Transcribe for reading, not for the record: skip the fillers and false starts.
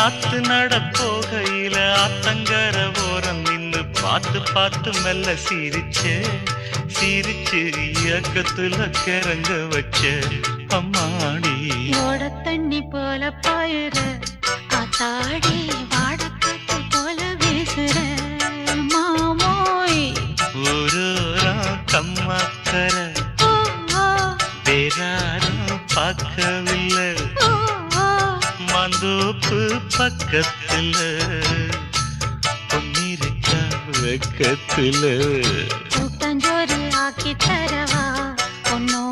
ஆத்து நடப்போகையில ஆத்தங்கர ஓரம் நின்னு பார்த்து பார்த்து மெல்ல சிரிச்சே சிரிச்சு இயக்கத்துல கிறங்க வச்ச அம்மாடி ஓட தண்ணி போல பாயுற காத்தாடி வாடக்காத்து போல வீசுற மாமோய் ஊரூரா கம்மாக்கர ஓ ஓ வேறாரும் பார்க்கவில்லை ஓ ஓ மந்தோப்பு பக்கத்துல பொன்னிருக்கா வெக்கத்துல கூட்டஞ்சோறு ஆக்கி தரவா பொண்ணோ